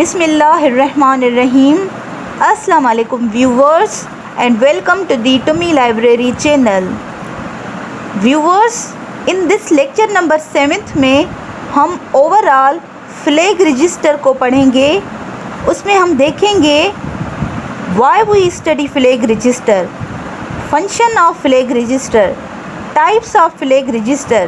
Bismillahirrahmanirrahim. Assalamu alaikum viewers and welcome to the Tommy Library channel. Viewers, in this lecture number 7th में हम overall flag register को पढ़ेंगे. उसमें हम देखेंगे why we study flag register, function of flag register, types of flag register,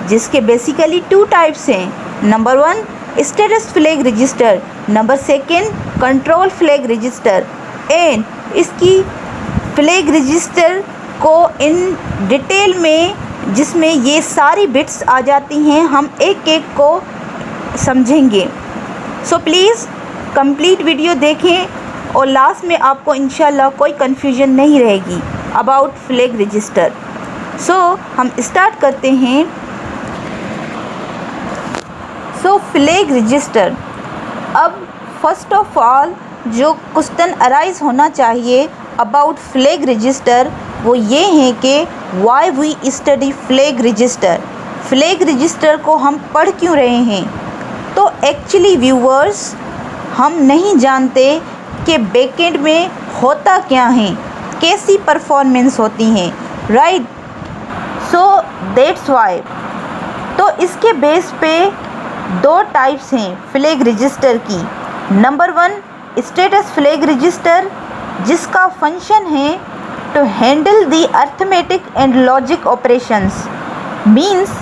जिसके basically 2 types हैं. Number 1 status flag register, number 2 control flag register. And इसकी फ्लैग रजिस्टर को इन डिटेल में, जिसमें ये सारी बिट्स आ जाती हैं, हम एक एक को समझेंगे. सो प्लीज़ कंप्लीट वीडियो देखें और लास्ट में आपको इंशाल्लाह कोई कन्फ्यूजन नहीं रहेगी अबाउट फ्लैग रजिस्टर. सो हम स्टार्ट करते हैं. So flag register. अब फर्स्ट ऑफ ऑल जो क्वेश्चन अराइज होना चाहिए अबाउट फ्लैग रजिस्टर वो ये है कि why we study flag register. Flag register को हम पढ़ क्यों रहे हैं? तो एक्चुअली व्यूवर्स, हम नहीं जानते कि बैकएंड में होता क्या है, कैसी परफॉर्मेंस होती हैं, राइट. So that's why. तो इसके बेस पे 2 टाइप्स हैं फ्लैग रजिस्टर की. नंबर 1 स्टेटस फ्लैग रजिस्टर, जिसका फंक्शन है to handle the arithmetic and logic operations. Means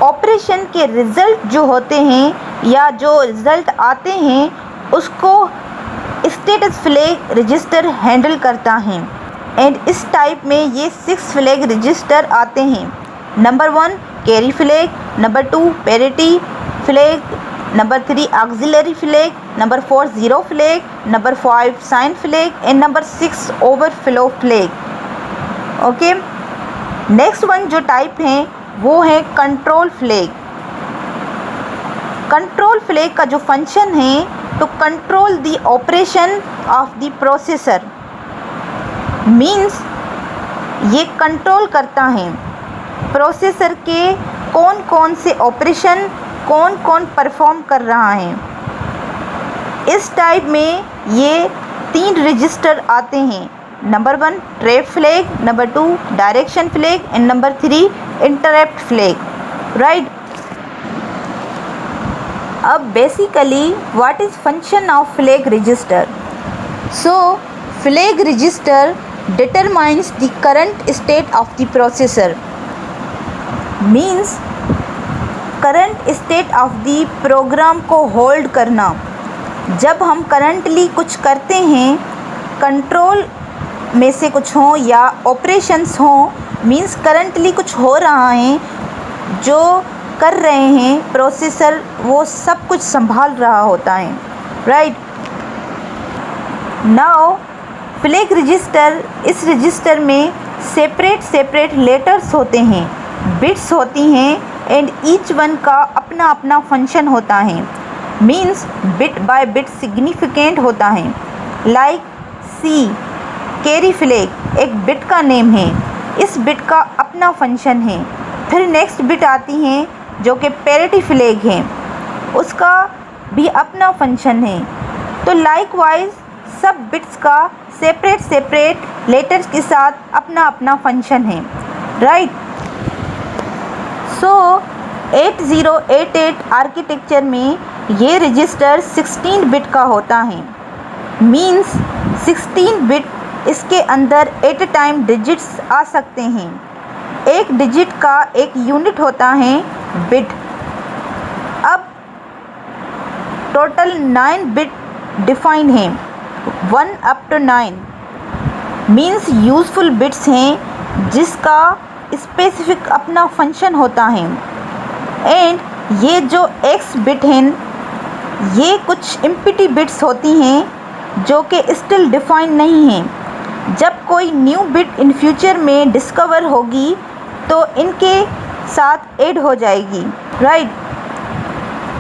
operation के रिज़ल्ट जो होते हैं या जो रिज़ल्ट आते हैं उसको स्टेटस फ्लैग रजिस्टर हैंडल करता है. एंड इस टाइप में ये 6 फ्लैग रजिस्टर आते हैं. Number 1 carry flag, number 2 parity flag, number 3 auxiliary flag, number 4 zero flag, number 5 sign flag and number 6 overflow flag. Okay. Next one जो टाइप है वो है कंट्रोल फ्लैग. कंट्रोल फ्लैग का जो फंक्शन है तो control the operation of the processor. Means ये control करता है प्रोसेसर के कौन कौन से ऑपरेशन कौन कौन परफॉर्म कर रहा है. इस टाइप में ये 3 रजिस्टर आते हैं. Number 1 trap flag, number 2 direction flag and number 3 interrupt flag, right. अब basically what is function of flag register? So flag register determines the current state of the processor. Means current state of the program को hold करना. जब हम currently कुछ करते हैं, control में से कुछ हों या ऑपरेशंस हों, मीन्स करंटली कुछ हो रहा है, जो कर रहे हैं प्रोसेसर वो सब कुछ संभाल रहा होता है, राइट. नाउ फ्लैग रजिस्टर, इस रजिस्टर में सेपरेट लेटर्स होते हैं, बिट्स होती हैं एंड ईच वन का अपना अपना फंक्शन होता है. Means bit by bit significant होता है. लाइक सी कैरी फ्लैग एक बिट का नेम है, इस बिट का अपना फंक्शन है. फिर नेक्स्ट बिट आती हैं जो कि पैरिटी फ्लैग है, उसका भी अपना फंक्शन है. तो लाइकवाइज सब बिट्स का सेपरेट लेटर्स के साथ अपना अपना फंक्शन है, राइट. सो 8088 आर्किटेक्चर में ये रजिस्टर 16 बिट का होता है. मींस 16 बिट, इसके अंदर एट ए टाइम डिजिट्स आ सकते हैं. एक डिजिट का एक यूनिट होता है बिट. अब टोटल 9 बिट डिफाइन है, 1 up to 9. Means useful bits हैं जिसका स्पेसिफिक अपना फंक्शन होता है. एंड ये जो एक्स बिट हैं ये कुछ एम्प्टी बिट्स होती हैं जो कि स्टिल डिफाइन नहीं हैं. जब कोई न्यू बिट इन फ्यूचर में डिस्कवर होगी तो इनके साथ ऐड हो जाएगी, राइट.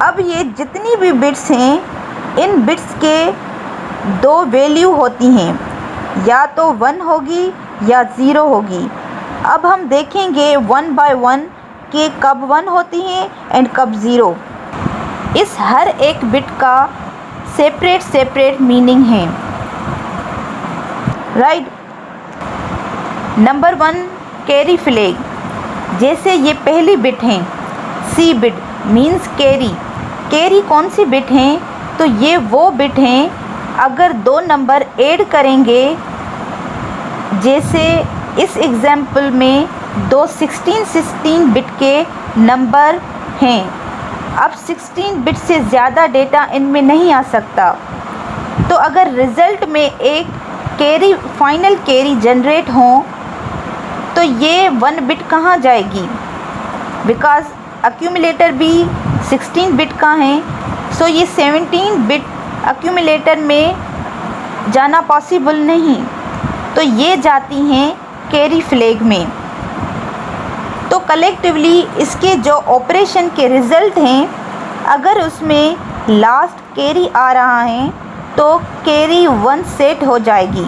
अब ये जितनी भी बिट्स हैं, इन बिट्स के 2 वैल्यू होती हैं, या तो 1 होगी या 0 होगी. अब हम देखेंगे 1 बाय 1 कि कब 1 होती हैं एंड कब 0. इस हर एक बिट का सेपरेट मीनिंग है, राइट। नंबर 1 कैरी फ्लैग, जैसे ये पहली बिट है सी बिट मीन्स कैरी। कैरी कौन सी बिट हैं? तो ये वो बिट हैं अगर दो नंबर ऐड करेंगे, जैसे इस एग्जाम्पल में दो 16 बिट के नंबर हैं। अब 16 बिट से ज़्यादा डेटा इनमें नहीं आ सकता, तो अगर रिज़ल्ट में एक कैरी फाइनल कैरी जनरेट हो तो ये 1 बिट कहाँ जाएगी? बिकॉज़ एक्यूमुलेटर भी 16 बिट का है, सो ये 17 बिट एक्यूमुलेटर में जाना पॉसिबल नहीं, तो ये जाती हैं कैरी फ्लैग में। तो कलेक्टिवली इसके जो ऑपरेशन के रिज़ल्ट हैं, अगर उसमें लास्ट कैरी आ रहा है तो कैरी 1 सेट हो जाएगी,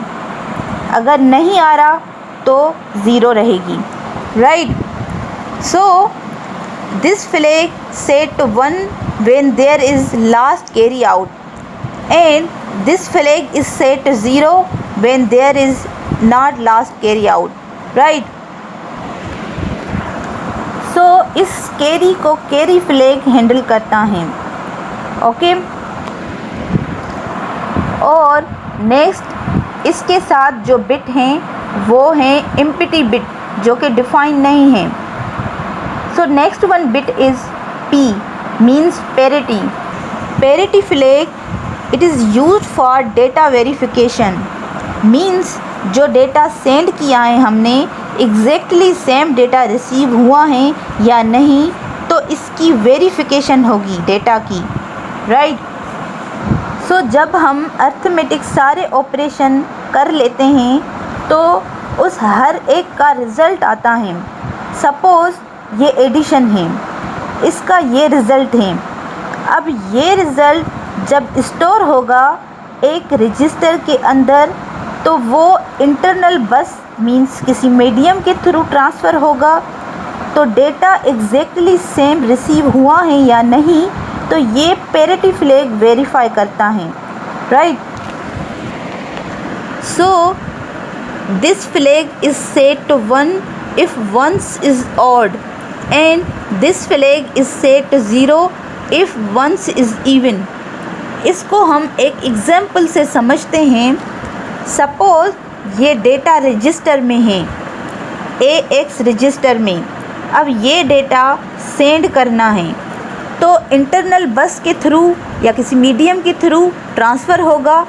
अगर नहीं आ रहा तो 0 रहेगी, right. So this flag set 1 when there is last carry out and this flag is set 0 when there is not last carry out, right। सो इस कैरी को कैरी फ्लैग हैंडल करता है, ओके। और नेक्स्ट इसके साथ जो बिट हैं वो हैं एम्प्टी बिट, जो कि डिफाइन नहीं है। So next one bit is P means parity। Parity flag it is used for data verification, means जो डेटा सेंड किया है हमने एग्जैक्टली सेम डेटा रिसीव हुआ है या नहीं, तो इसकी वेरिफिकेशन होगी डेटा की, राइट। सो जब हम अर्थमेटिक सारे ऑपरेशन कर लेते हैं तो उस हर एक का रिज़ल्ट आता है। सपोज़ ये एडिशन है, इसका ये रिज़ल्ट है। अब ये रिज़ल्ट जब स्टोर होगा एक रजिस्टर के अंदर, तो वो इंटरनल बस मींस किसी मीडियम के थ्रू ट्रांसफ़र होगा, तो डेटा एग्जैक्टली सेम रिसीव हुआ है या नहीं, तो ये पैरिटी फ्लैग वेरीफाई करता है, right. So this flag is set to 1 if once is odd and this flag is set to 0 if once is even। इसको हम एक एग्जाम्पल से समझते हैं। सपोज़ ये डेटा रजिस्टर में है, AX रजिस्टर में। अब ये डेटा सेंड करना है, तो इंटरनल बस के थ्रू या किसी मीडियम के थ्रू ट्रांसफ़र होगा,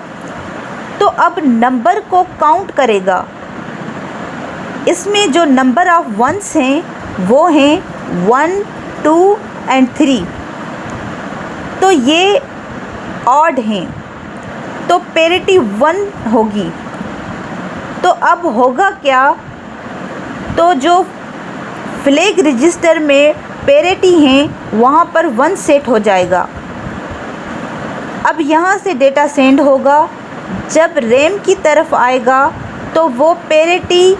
तो अब नंबर को काउंट करेगा। इसमें जो नंबर ऑफ़ वंस हैं वो हैं 1, 2 एंड 3, तो ये ऑड हैं, तो पैरिटी 1 होगी। तो अब होगा क्या, तो जो फ्लैग रजिस्टर में पैरिटी हैं वहाँ पर 1 सेट हो जाएगा। अब यहाँ से डेटा सेंड होगा, जब रैम की तरफ आएगा तो वो पैरिटी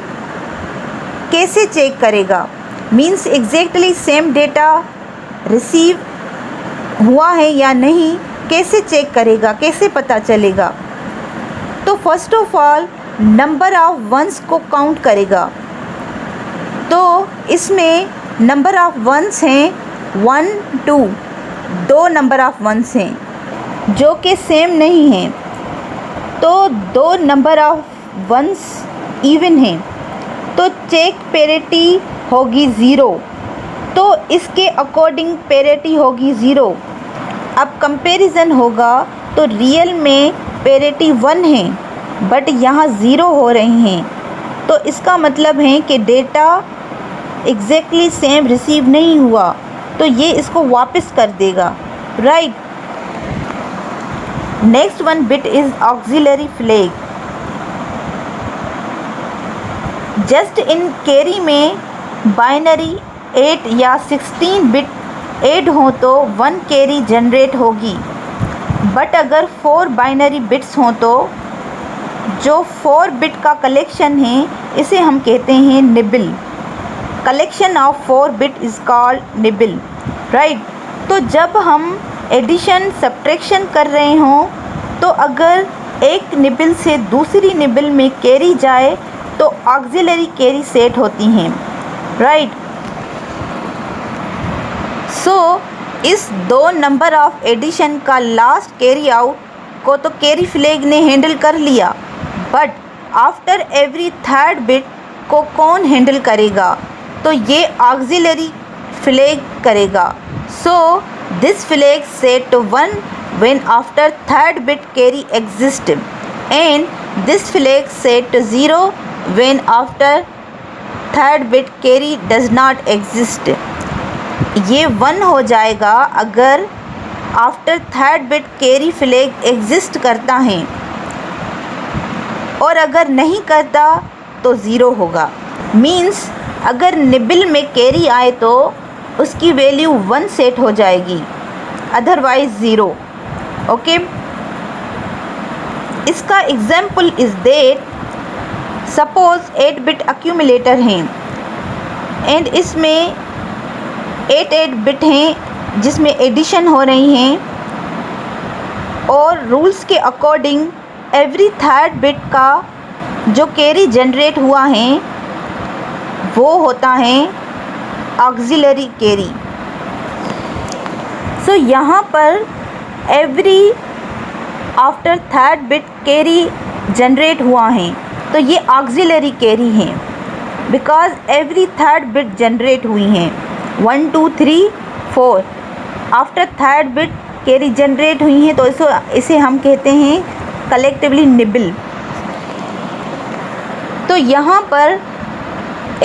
कैसे चेक करेगा, means exactly same data receive हुआ है या नहीं, कैसे चेक करेगा, कैसे पता चलेगा? तो first of all number of ones को काउंट करेगा। तो इसमें नंबर ऑफ़ वंस हैं 1, 2, 2 नंबर ऑफ़ वंस हैं जो कि सेम नहीं हैं, तो 2 नंबर ऑफ़ वंस इवन हैं, तो चेक पैरिटी होगी 0, तो इसके अकॉर्डिंग पैरिटी होगी 0। अब कंपैरिजन होगा तो रियल में पैरिटी 1 है बट यहाँ 0 हो रही हैं, तो इसका मतलब है कि डेटा एग्जैक्टली सेम रिसीव नहीं हुआ, तो ये इसको वापस कर देगा, right. Next one bit is auxiliary flag. Just in carry में बाइनरी 8 या 16 बिट ऐड हो तो 1 कैरी जनरेट होगी, बट अगर 4 बाइनरी बिट्स हों तो जो 4 बिट का कलेक्शन है इसे हम कहते हैं nibble. Collection of 4 bit is called nibble, right. तो जब हम एडिशन सब्ट्रैक्शन कर रहे हों तो अगर एक निबल से दूसरी निबल में कैरी जाए तो ऑक्सिलरी कैरी सेट होती हैं, राइट। सो इस दो नंबर ऑफ एडिशन का लास्ट कैरी आउट को तो कैरी फ्लैग ने हैंडल कर लिया, but after every third bit को कौन हैंडल करेगा? तो ये ऑक्सिलरी फ्लैग करेगा। सो this flag set to 1 when after third bit carry exists and this flag set to 0 when after third bit carry does not exist। ये 1 हो जाएगा अगर after third bit carry flag exist करता है और अगर नहीं करता तो ज़ीरो होगा। मीन्स अगर निबल में कैरी आए तो उसकी वैल्यू 1 सेट हो जाएगी, अदरवाइज 0। ओके, इसका example is that suppose 8 bit accumulator हैं एंड इसमें 8 बिट हैं जिसमें एडिशन हो रही हैं और रूल्स के अकॉर्डिंग एवरी थर्ड बिट का जो कैरी जनरेट हुआ है वो होता है ऑक्सिलरी कैरी। सो यहाँ पर every after third bit carry generate हुआ है तो ये ऑक्सिलरी कैरी हैं because every third bit generate हुई हैं। 1 2 3 4 after third bit carry generate हुई हैं तो इसे हम कहते हैं कलेक्टिवली निबल। तो यहाँ पर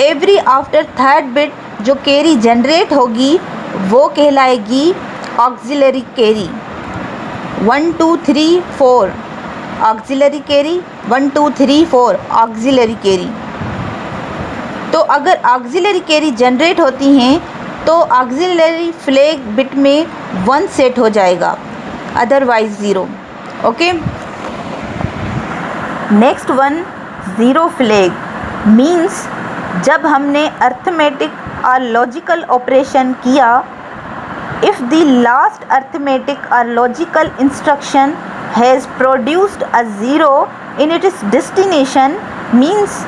एवरी आफ्टर थर्ड बिट जो कैरी जनरेट होगी वो कहलाएगी auxiliary carry. 1 2 3 4 auxiliary carry, 1 2 3 4 auxiliary carry. तो अगर ऑक्सिलरी कैरी जनरेट होती हैं तो ऑक्सिलरी फ्लैग बिट में 1 सेट हो जाएगा, otherwise 0। Okay, next one zero flag means जब हमने अर्थमेटिक और लॉजिकल ऑपरेशन किया, इफ़ द लास्ट अर्थमेटिक और logical instruction has produced a zero in its destination, means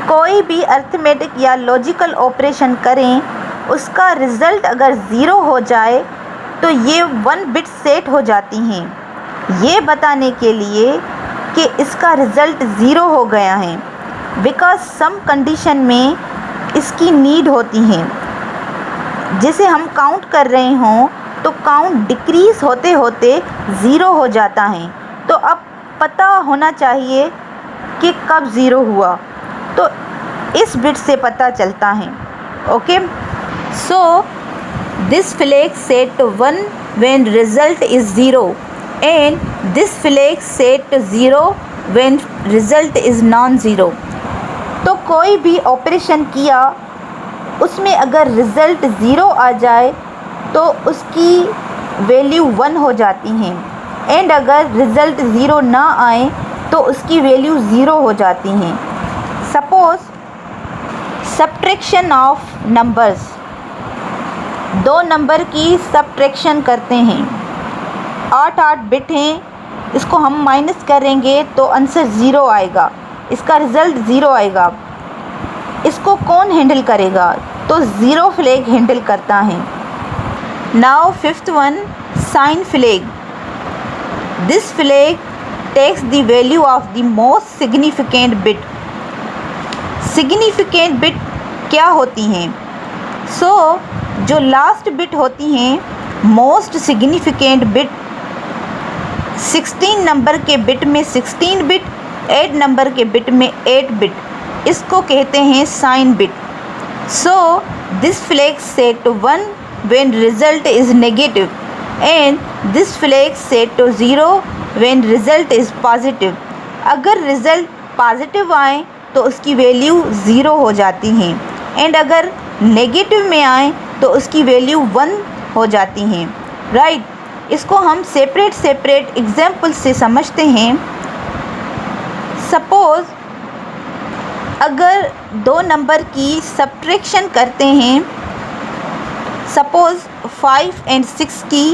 कोई भी अर्थमेटिक या लॉजिकल ऑपरेशन करें उसका रिज़ल्ट अगर ज़ीरो हो जाए तो ये 1 बिट सेट हो जाती हैं, ये बताने के लिए कि इसका रिज़ल्ट ज़ीरो हो गया है। बिकॉज सम कंडीशन में इसकी नीड होती हैं, जैसे हम काउंट कर रहे हों तो काउंट डिक्रीज़ होते होते ज़ीरो हो जाता है, तो अब पता होना चाहिए कि कब ज़ीरो हुआ, तो इस बिट से पता चलता है। Okay, so this flag set to 1 when result is 0 and this flag set to 0 when result is non-zero। तो कोई भी ऑपरेशन किया उसमें अगर रिज़ल्ट ज़ीरो आ जाए तो उसकी वैल्यू 1 हो जाती हैं एंड अगर रिज़ल्ट ज़ीरो ना आए तो उसकी वैल्यू 0 हो जाती हैं। Suppose subtraction of numbers, 2 number की सब्ट्रैक्शन करते हैं, 8 बिट हैं, इसको हम माइनस करेंगे तो आंसर 0 आएगा, इसका रिज़ल्ट 0 आएगा। इसको कौन हैंडल करेगा? तो ज़ीरो फ्लैग हैंडल करता है। Now fifth one sign flag. This flag takes the value of the most significant bit. Significant bit क्या होती हैं? जो लास्ट बिट होती हैं मोस्ट सिग्निफिकेंट बिट, 16 नंबर के बिट में 16 बिट, 8 नंबर के बिट में 8 बिट, इसको कहते हैं sign bit. This flag set to 1 when result is negative and this flag set to 0 when result is positive। अगर रिज़ल्ट पॉजिटिव आए तो उसकी वैल्यू 0 हो जाती हैं एंड अगर नेगेटिव में आए तो उसकी वैल्यू 1 हो जाती हैं, राइट। इसको हम सेपरेट एग्जाम्पल से समझते हैं। सपोज़ अगर 2 नंबर की सब्ट्रैक्शन करते हैं, सपोज़ 5 और 6 की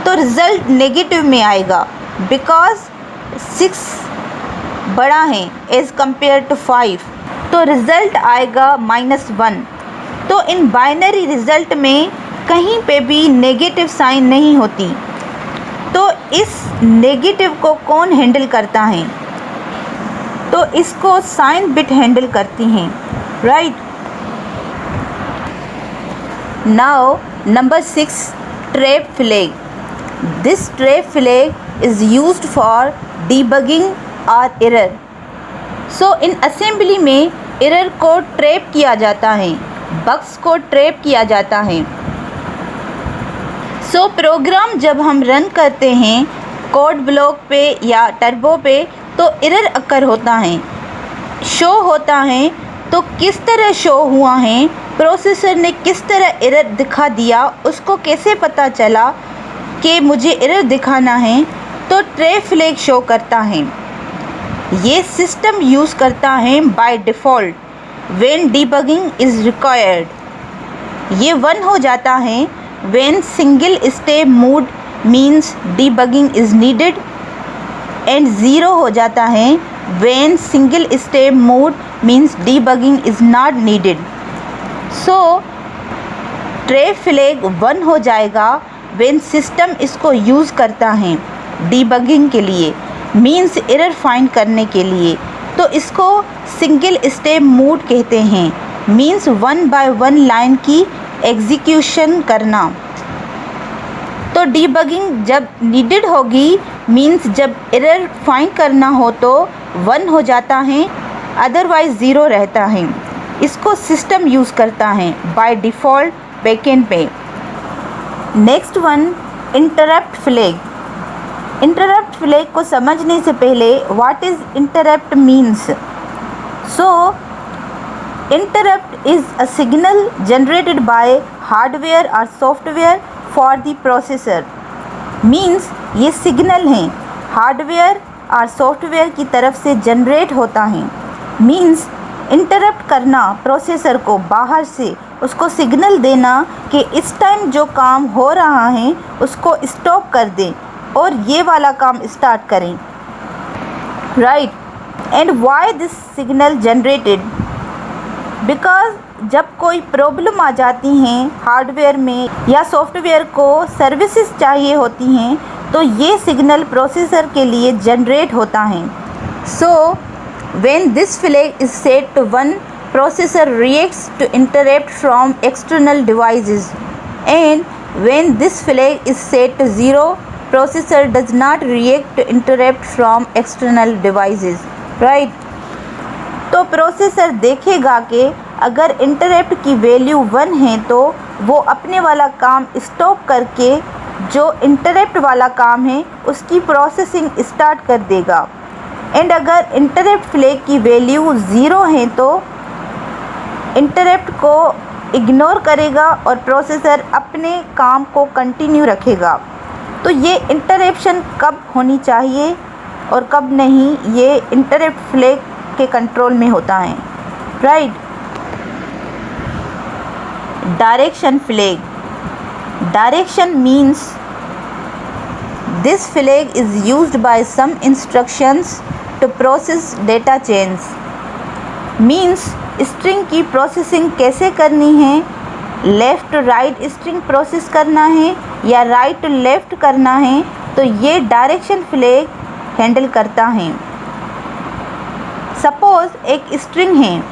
तो रिज़ल्ट नेगेटिव में आएगा बिकॉज 6 बड़ा है एज़ कम्पेयर टू 5, तो रिज़ल्ट आएगा -1। तो इन बाइनरी रिज़ल्ट में कहीं पे भी नेगेटिव साइन नहीं होती। तो इस नेगेटिव को कौन हैंडल करता है? तो इसको साइन बिट हैंडल करती हैं, right. Now number 6, trap flag. This trap flag is used for debugging और एरर। सो इन असेंबली में एरर को ट्रैप किया जाता है, बग्स को ट्रैप किया जाता है। सो प्रोग्राम जब हम रन करते हैं कोड ब्लॉक पे या टर्बो पे तो एरर अकर होता है, शो होता है। तो किस तरह शो हुआ है, प्रोसेसर ने किस तरह एरर दिखा दिया, उसको कैसे पता चला कि मुझे एरर दिखाना है? तो ट्रैप फ्लैग शो करता है। ये सिस्टम यूज़ करता है by default when debugging is required. ये 1 हो जाता है when single step mode means debugging is needed, and 0 हो जाता है when single step mode means debugging is not needed. So trap flag 1 हो जाएगा व्हेन सिस्टम इसको यूज़ करता है डीबगिंग के लिए, मीन्स एरर फाइंड करने के लिए। तो इसको सिंगल स्टेप मोड कहते हैं, मीन्स 1 बाय 1 लाइन की एग्जीक्यूशन करना। तो डीबगिंग जब नीडेड होगी मीन्स जब एरर फाइंड करना हो तो 1 हो जाता है, अदरवाइज़ 0 रहता है। इसको सिस्टम यूज़ करता है बाय डिफ़ॉल्ट बैकएंड पे। Next one, interrupt flag. Interrupt flag को समझने से पहले what is interrupt means. So interrupt is a signal generated by hardware और software for the processor. Means ये सिग्नल हैं हार्डवेयर और सॉफ्टवेयर की तरफ से जनरेट होता है। मीन्स इंटरप्ट करना प्रोसेसर को बाहर से, उसको सिग्नल देना कि इस टाइम जो काम हो रहा है उसको स्टॉप कर दें और ये वाला काम स्टार्ट करें, right. And why this signal generated, because जब कोई प्रॉब्लम आ जाती हैं हार्डवेयर में या सॉफ्टवेयर को सर्विसेज चाहिए होती हैं तो ये सिग्नल प्रोसेसर के लिए जनरेट होता है। So when this flag is set to 1, processor reacts to interrupt from external devices, and when this flag is set to 0, processor does not react to interrupt from external devices, right। तो processor देखेगा कि अगर interrupt की value 1 है तो वो अपने वाला काम स्टॉप करके जो इंटरप्ट वाला काम है उसकी प्रोसेसिंग स्टार्ट कर देगा। एंड अगर इंटरप्ट फ्लैग की वैल्यू 0 है तो इंटरप्ट को इग्नोर करेगा और प्रोसेसर अपने काम को कंटिन्यू रखेगा। तो ये इंटरप्शन कब होनी चाहिए और कब नहीं, ये इंटरप्ट फ्लैग के कंट्रोल में होता है, right. Direction flag. Direction means this flag is used by some instructions to process data chains. Means string की प्रोसेसिंग कैसे करनी है, left to right string process करना है या राइट टू लेफ़्ट करना है, तो ये डायरेक्शन फ्लैग हैंडल करता है। सपोज़ एक स्ट्रिंग है,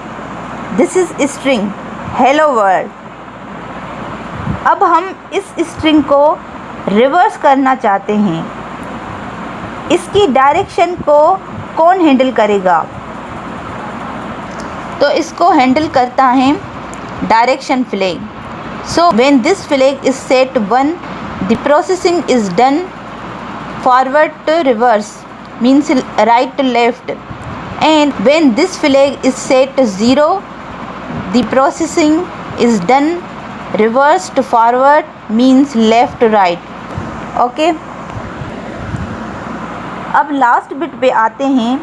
this is string hello world. अब हम इस स्ट्रिंग को रिवर्स करना चाहते हैं, इसकी डायरेक्शन को कौन हैंडल करेगा? तो इसको हैंडल करता है direction flag. So when this flag is set 1, the processing is done forward to reverse means right to left, and when this flag is set 0, the processing is done reverse to forward means left to right. Okay, अब last bit पे आते हैं,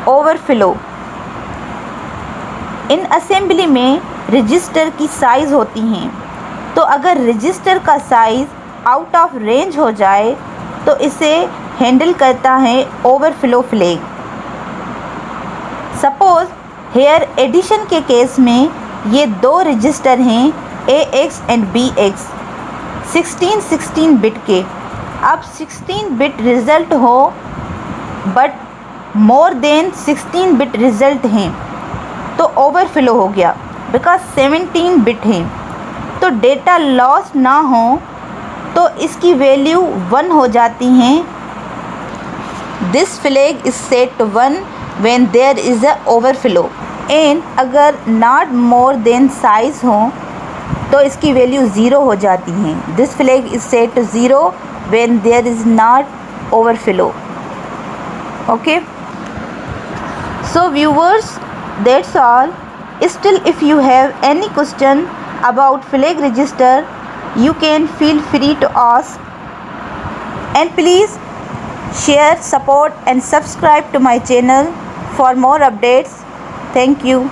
overflow. इन assembly में register की size होती हैं, तो अगर रजिस्टर का साइज़ आउट ऑफ रेंज हो जाए तो इसे हैंडल करता है overflow flag. Suppose here addition के केस में ये दो रजिस्टर हैं AX एंड BX 16 बिट के। अब 16 बिट रिज़ल्ट हो but more than 16 bit result हैं तो ओवरफ्लो हो गया बिकॉज 17 बिट हैं। तो डेटा लॉस ना हो तो इसकी वैल्यू 1 हो जाती हैं। This flag is set to 1 when there is a overflow and अगर नॉट मोर देन साइज हो तो इसकी वैल्यू 0 हो जाती हैं। This flag is set to 0 when there is not overflow. Okay, so viewers, that's all. Still, if you have any question about flag register, you can feel free to ask, and please share, support and subscribe to my channel for more updates. Thank you.